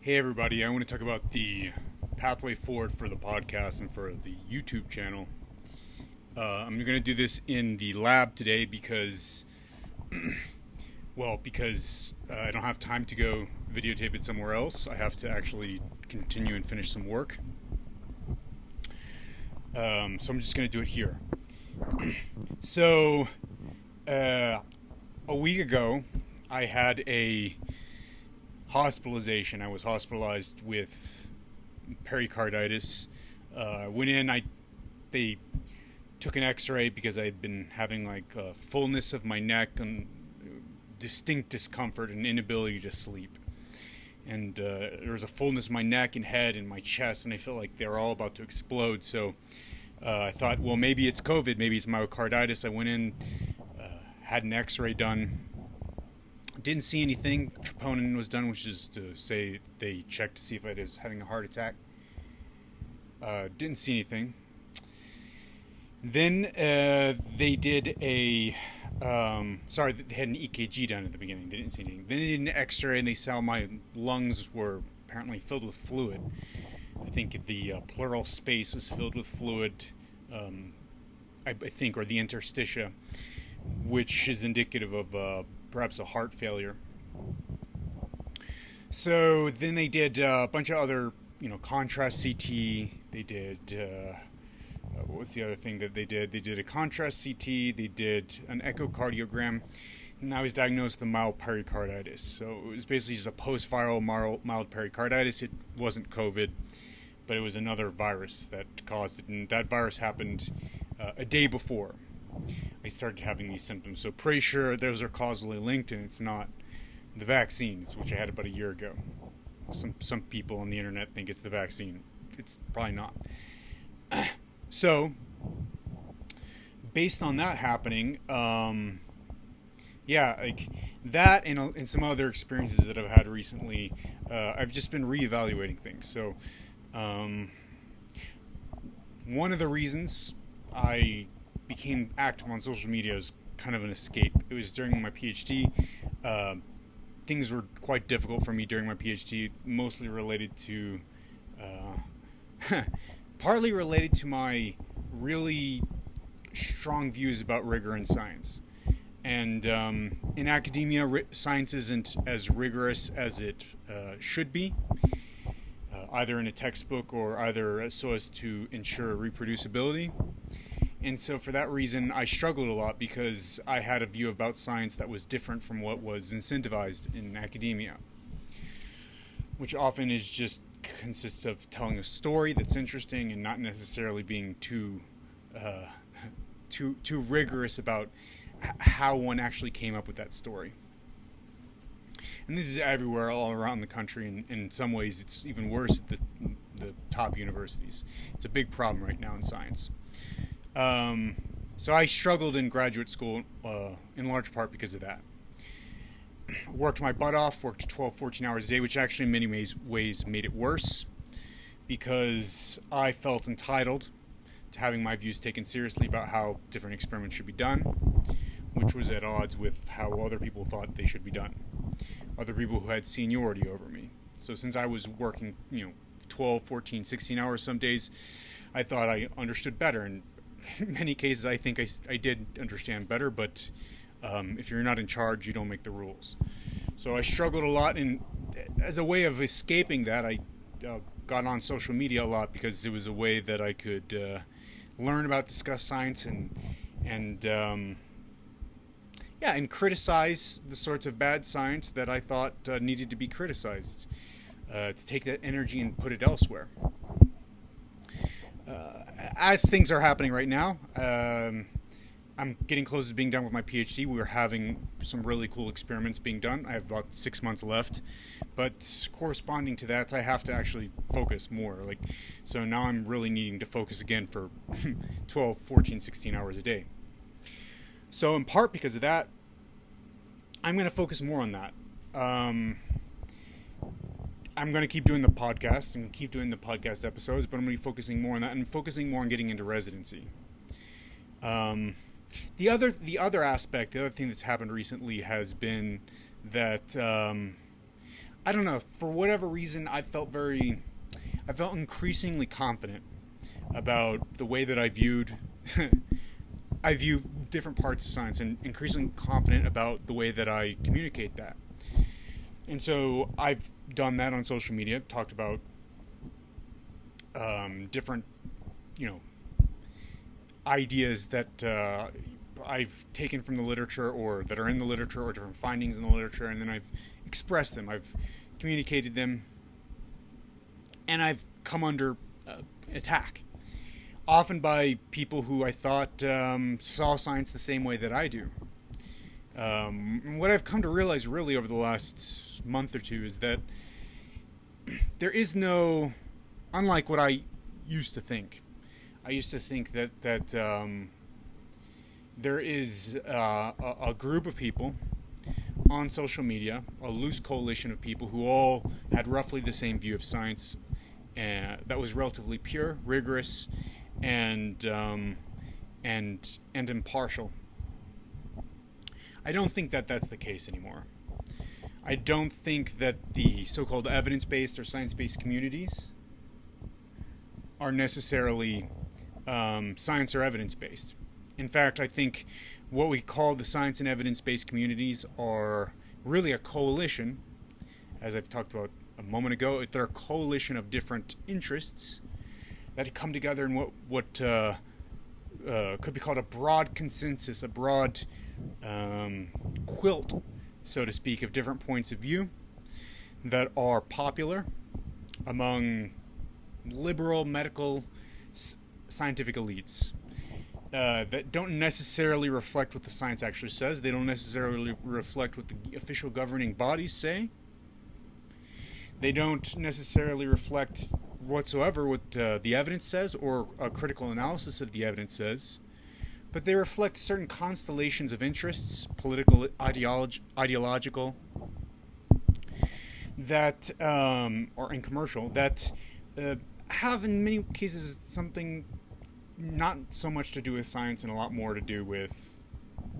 Hey everybody, I want to talk about the pathway forward for the podcast and for the YouTube channel. I'm going to do this in the lab today because I don't have time to go videotape it somewhere else. I have to actually continue and finish some work. So I'm just going to do it here. So, a week ago, I had a hospitalization. I was hospitalized with pericarditis. Went in. They took an X-ray because I had been having fullness of my neck and distinct discomfort and inability to sleep. And there was a fullness in my neck and head and my chest, and I felt like they were all about to explode. So I thought, well, maybe it's COVID. Maybe it's myocarditis. I went in, had an X-ray done. Didn't see anything. Troponin was done, which is to say they checked to see if I was having a heart attack. Didn't see anything. Then they did they had an EKG done at the beginning. They didn't see anything. Then they did an X-ray, and they saw my lungs were apparently filled with fluid. I think the pleural space was filled with fluid, I think, or the interstitia, which is indicative of perhaps a heart failure. So then they did a bunch of other, contrast CT. They did, what was the other thing that they did? They did a contrast CT. They did an echocardiogram. And I was diagnosed with mild pericarditis. So it was basically just a post-viral mild pericarditis. It wasn't COVID, but it was another virus that caused it. And that virus happened a day before I started having these symptoms. So pretty sure those are causally linked, and it's not the vaccines, which I had about a year ago. Some people on the internet think it's the vaccine. It's probably not. So, based on that happening, that and some other experiences that I've had recently, I've just been reevaluating things. So, one of the reasons I became active on social media was kind of an escape. It was during my PhD. Things were quite difficult for me during my PhD, mostly related to, partly related to my really strong views about rigor in science. And in academia, science isn't as rigorous as it should be, either in a textbook or either so as to ensure reproducibility. And so for that reason, I struggled a lot because I had a view about science that was different from what was incentivized in academia, which often is just consists of telling a story that's interesting and not necessarily being too rigorous about how one actually came up with that story. And this is everywhere, all around the country, and in some ways it's even worse at the top universities. It's a big problem right now in science. So I struggled in graduate school in large part because of that. Worked my butt off, worked 12, 14 hours a day, which actually in many ways made it worse because I felt entitled to having my views taken seriously about how different experiments should be done, which was at odds with how other people thought they should be done. Other people who had seniority over me. So since I was working, 12, 14, 16 hours some days, I thought I understood better. And in many cases, I think I did understand better, but if you're not in charge, you don't make the rules. So I struggled a lot, and as a way of escaping that, I got on social media a lot because it was a way that I could learn about, discuss science, and criticize the sorts of bad science that I thought needed to be criticized, to take that energy and put it elsewhere. As things are happening right now, I'm getting close to being done with my PhD. We're having some really cool experiments being done. I have about 6 months left, but corresponding to that, I have to actually focus more. So now I'm really needing to focus again for 12, 14, 16 hours a day. So in part because of that, I'm going to focus more on that. I'm going to keep doing the podcast and keep doing the podcast episodes, but I'm going to be focusing more on that and focusing more on getting into residency. The other aspect, the other thing that's happened recently has been that I don't know, for whatever reason, I felt increasingly confident about the way that I viewed I view different parts of science, and increasingly confident about the way that I communicate that. And so I've done that on social media, talked about different, ideas that I've taken from the literature, or that are in the literature, or different findings in the literature, and then I've expressed them, I've communicated them, and I've come under attack. Often by people who I thought saw science the same way that I do. What I've come to realize really over the last month or two is that there is no, unlike what I used to think. I used to think that there is a group of people on social media, a loose coalition of people who all had roughly the same view of science, that was relatively pure, rigorous, and impartial. I don't think that that's the case anymore. I don't think that the so-called evidence-based or science-based communities are necessarily science or evidence-based. In fact, I think what we call the science and evidence-based communities are really a coalition, as I've talked about a moment ago. They're a coalition of different interests that come together in what could be called a broad consensus, a broad quilt, so to speak, of different points of view that are popular among liberal medical scientific elites, that don't necessarily reflect what the science actually says. They don't necessarily reflect what the official governing bodies say. They don't necessarily reflect whatsoever what the evidence says, or a critical analysis of the evidence says, but they reflect certain constellations of interests, political, ideological, that or in commercial, that have in many cases something not so much to do with science and a lot more to do with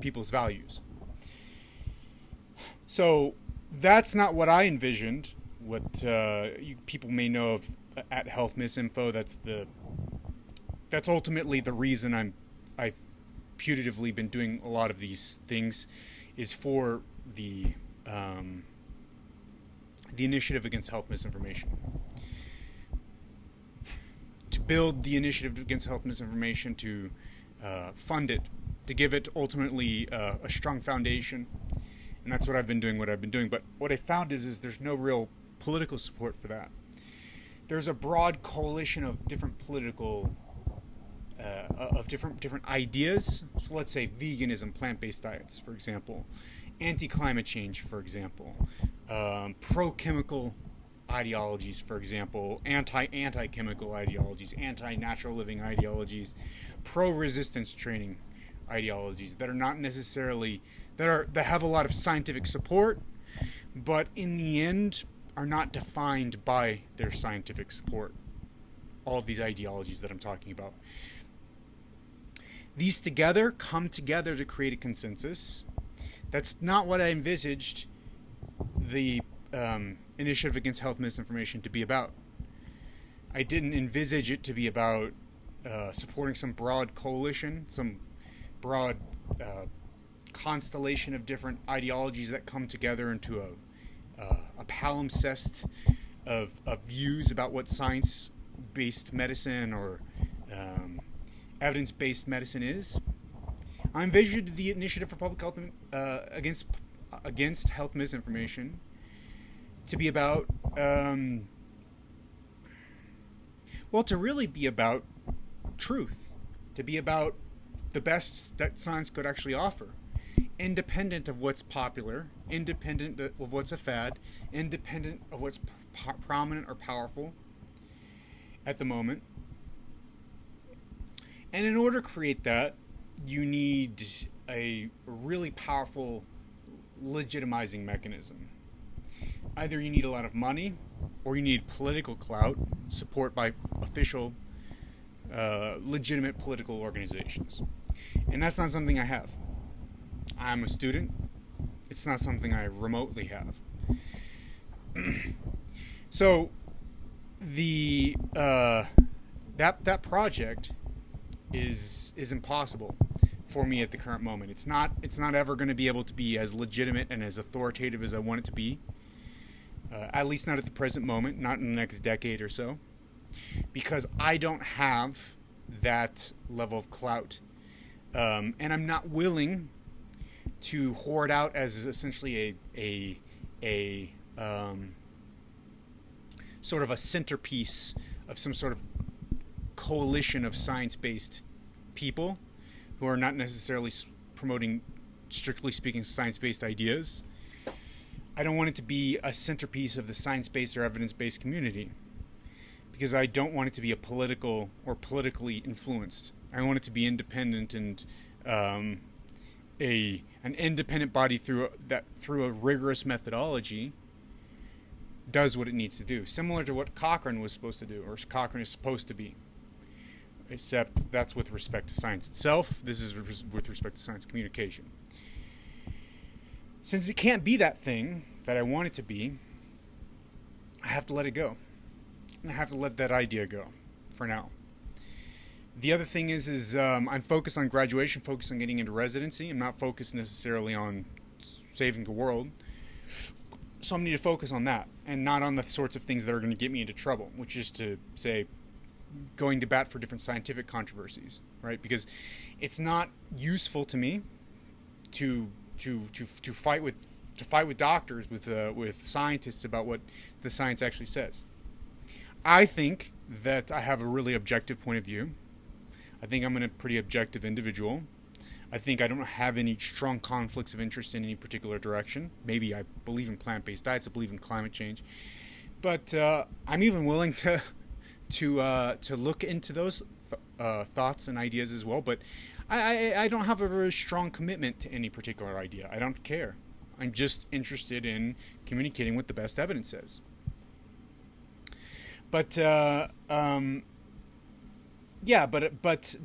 people's values. So that's not what I envisioned. What you people may know of at Health Misinfo, that's ultimately the reason I've putatively been doing a lot of these things, is for the initiative against health misinformation. To build the initiative against health misinformation, to fund it, to give it ultimately a strong foundation, and that's what I've been doing. But what I found is there's no real political support for that. There's a broad coalition of different political, of different ideas. So let's say veganism, plant-based diets, for example, anti-climate change, for example, pro-chemical ideologies, for example, anti-chemical ideologies, anti-natural living ideologies, pro-resistance training ideologies that are not necessarily that have a lot of scientific support, but in the end are not defined by their scientific support. All of these ideologies that I'm talking about. These come together to create a consensus. That's not what I envisaged the initiative against health misinformation to be about. I didn't envisage it to be about supporting some broad coalition, some broad constellation of different ideologies that come together into a palimpsest of views about what science-based medicine or evidence-based medicine is. I envisioned the initiative for public health against health misinformation to be about, to really be about truth, to be about the best that science could actually offer, independent of what's popular, independent of what's a fad, independent of what's prominent or powerful at the moment. And in order to create that, you need a really powerful legitimizing mechanism. Either you need a lot of money, or you need political clout, support by official, legitimate political organizations. And that's not something I have. I'm a student. It's not something I remotely have. So the that project is impossible for me at the current moment. It's not ever going to be able to be as legitimate and as authoritative as I want it to be. At least not at the present moment, not in the next decade or so, because I don't have that level of clout, and I'm not willing to hoard out as essentially a sort of a centerpiece of some sort of coalition of science-based people who are not necessarily promoting, strictly speaking, science-based ideas. I don't want it to be a centerpiece of the science-based or evidence-based community, because I don't want it to be a political or politically influenced. I want it to be independent and an independent body through a rigorous methodology does what it needs to do, similar to what Cochrane was supposed to do, or Cochrane is supposed to be. Except that's with respect to science itself. This is with respect to science communication. Since it can't be that thing that I want it to be, I have to let it go. And I have to let that idea go for now. The other thing is I'm focused on graduation, focused on getting into residency. I'm not focused necessarily on saving the world. So I need to focus on that and not on the sorts of things that are going to get me into trouble, which is to say going to bat for different scientific controversies, right? Because it's not useful to me to fight with doctors, with scientists about what the science actually says. I think that I have a really objective point of view. I think I'm a pretty objective individual. I think I don't have any strong conflicts of interest in any particular direction. Maybe I believe in plant-based diets. I believe in climate change, but I'm even willing to look into those thoughts and ideas as well. But I don't have a very strong commitment to any particular idea. I don't care. I'm just interested in communicating what the best evidence says. But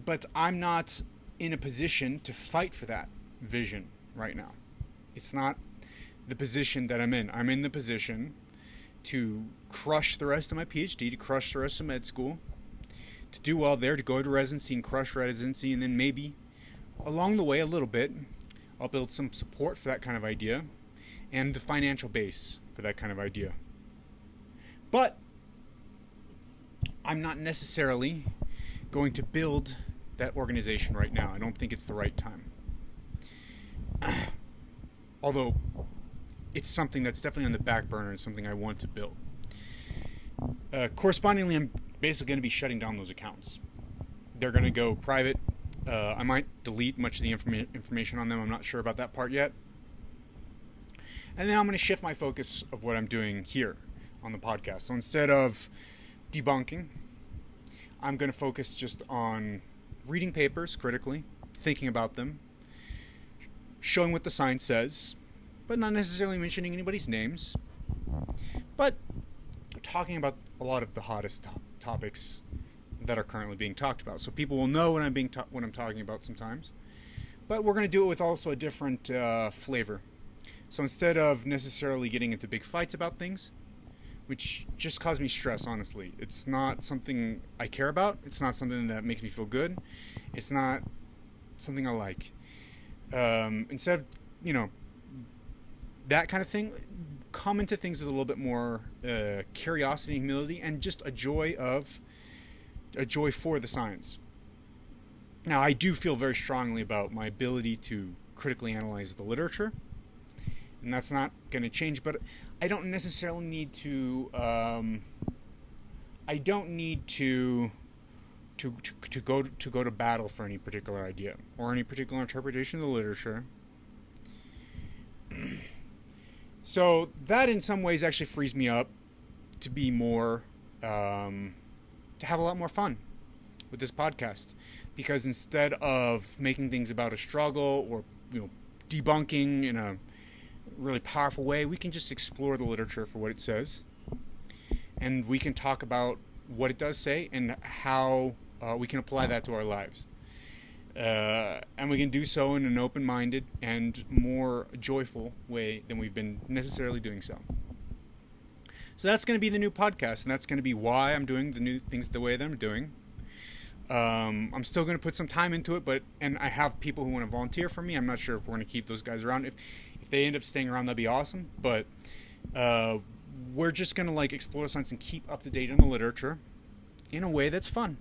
but I'm not in a position to fight for that vision right now. It's not the position that I'm in. I'm in the position to crush the rest of my PhD, to crush the rest of med school, to do well there, to go to residency and crush residency, and then maybe along the way a little bit, I'll build some support for that kind of idea and the financial base for that kind of idea. But I'm not necessarily going to build that organization right now. I don't think it's the right time. Although it's something that's definitely on the back burner and something I want to build. Correspondingly, I'm basically going to be shutting down those accounts. They're going to go private. I might delete much of the information on them. I'm not sure about that part yet. And then I'm going to shift my focus of what I'm doing here on the podcast. So instead of debunking, I'm going to focus just on reading papers critically, thinking about them, showing what the science says, but not necessarily mentioning anybody's names, but talking about a lot of the hottest topics that are currently being talked about. So people will know when I'm talking about sometimes, but we're going to do it with also a different flavor. So instead of necessarily getting into big fights about things, which just cause me stress, honestly. It's not something I care about. It's not something that makes me feel good. It's not something I like. Instead of, that kind of thing, come into things with a little bit more curiosity and humility and just a joy for the science. Now, I do feel very strongly about my ability to critically analyze the literature, and that's not going to change, but I don't necessarily need to go to battle for any particular idea or any particular interpretation of the literature. So that in some ways actually frees me up to be more to have a lot more fun with this podcast, because instead of making things about a struggle or debunking in a really powerful way, we can just explore the literature for what it says, and we can talk about what it does say and how we can apply that to our lives, and we can do so in an open-minded and more joyful way than we've been necessarily doing so. So that's going to be the new podcast, and that's going to be why I'm doing the new things the way that I'm doing. I'm still going to put some time into it, and I have people who want to volunteer for me. I'm not sure if we're going to keep those guys around. If they end up staying around, that'd be awesome. But we're just going to explore science and keep up to date on the literature in a way that's fun,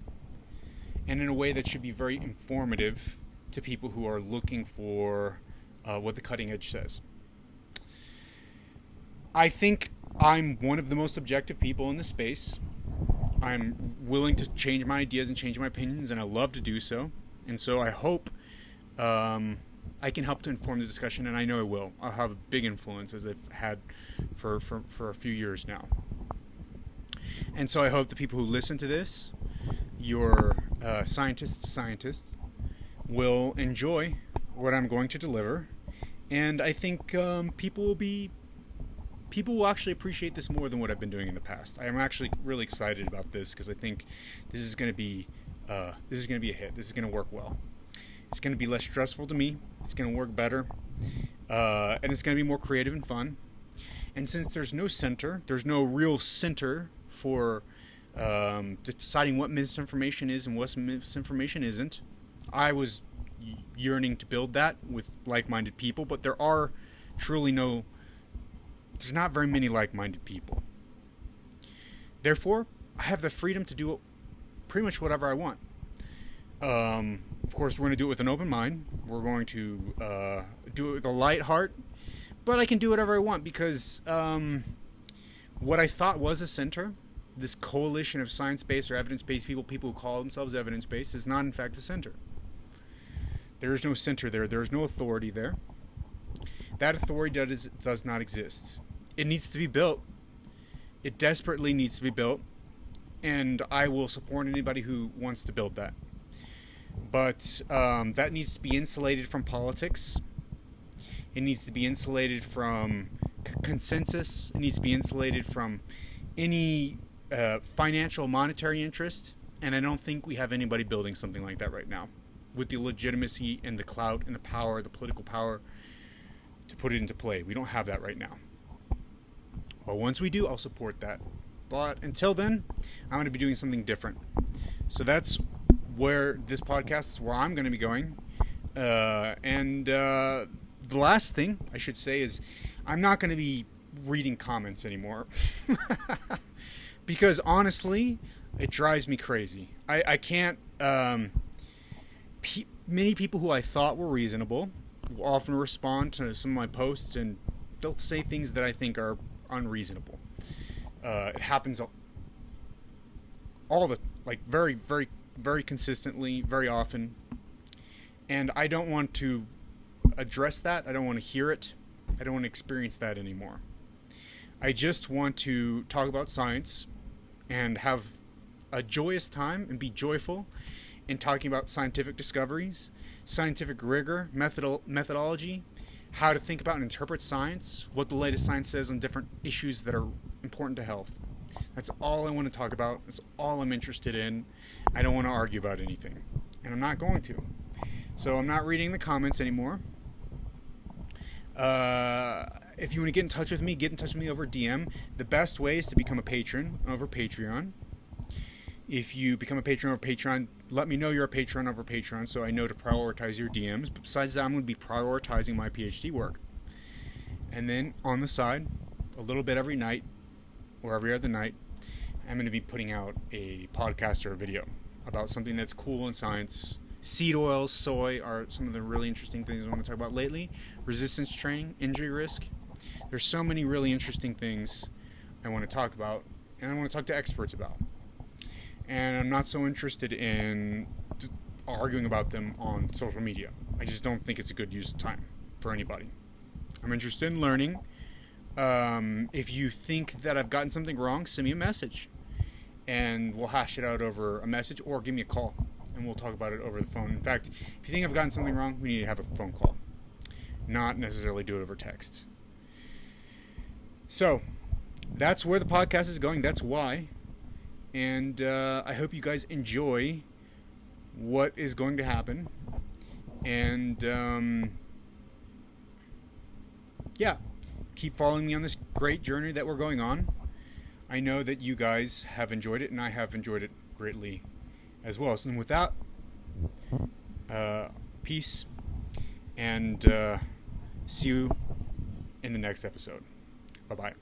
and in a way that should be very informative to people who are looking for what the cutting edge says. I think I'm one of the most objective people in the space. I'm willing to change my ideas and change my opinions, and I love to do so. And so I hope I can help to inform the discussion, and I know I will. I'll have a big influence, as I've had for a few years now. And so I hope the people who listen to this, your scientists, will enjoy what I'm going to deliver. And I think people will actually appreciate this more than what I've been doing in the past. I am actually really excited about this because I think this is going to be a hit. This is going to work well. It's going to be less stressful to me. It's going to work better, and it's going to be more creative and fun. And since there's no real center for deciding what misinformation is and what misinformation isn't. I was yearning to build that with like-minded people, but there's not very many like-minded people. Therefore, I have the freedom to do pretty much whatever I want. Of course, we're going to do it with an open mind. We're going to do it with a light heart, but I can do whatever I want because what I thought was a center, this coalition of science-based or evidence-based people who call themselves evidence-based, is not in fact a center. There is no center there. There is no authority there. That authority does not exist. It needs to be built. It desperately needs to be built, and I will support anybody who wants to build that. But that needs to be insulated from politics. It needs to be insulated from consensus. It needs to be insulated from any financial, monetary interest. And I don't think we have anybody building something like that right now, with the legitimacy and the clout and the power, the political power, to put it into play. We don't have that right now. But once we do, I'll support that. But until then, I'm going to be doing something different. So that's where this podcast is, where I'm going to be going. And the last thing I should say is I'm not going to be reading comments anymore. Because honestly, it drives me crazy. I can't... many people who I thought were reasonable will often respond to some of my posts, and they'll say things that I think are unreasonable. It happens very, very, very consistently, very often. And I don't want to address that. I don't want to hear it. I don't want to experience that anymore. I just want to talk about science and have a joyous time and be joyful in talking about scientific discoveries, scientific rigor, methodology, how to think about and interpret science, what the latest science says on different issues that are important to health. That's all I want to talk about. That's all I'm interested in. I don't want to argue about anything. And I'm not going to. So I'm not reading the comments anymore. If you want to get in touch with me over DM. The best way is to become a patron over Patreon. If you become a patron over Patreon, let me know you're a patron over Patreon so I know to prioritize your DMs. But besides that, I'm going to be prioritizing my PhD work. And then on the side, a little bit every night or every other night, I'm going to be putting out a podcast or a video about something that's cool in science. Seed oils, soy are some of the really interesting things I want to talk about lately. Resistance training, injury risk. There's so many really interesting things I want to talk about, and I want to talk to experts about. And I'm not so interested in arguing about them on social media. I just don't think it's a good use of time for anybody. I'm interested in learning. If you think that I've gotten something wrong, send me a message, and we'll hash it out over a message, or give me a call, and we'll talk about it over the phone. In fact, if you think I've gotten something wrong, we need to have a phone call, not necessarily do it over text. So, that's where the podcast is going. That's why. And I hope you guys enjoy what is going to happen. And, yeah, keep following me on this great journey that we're going on. I know that you guys have enjoyed it, and I have enjoyed it greatly as well. So, and with that, peace, and see you in the next episode. Bye-bye.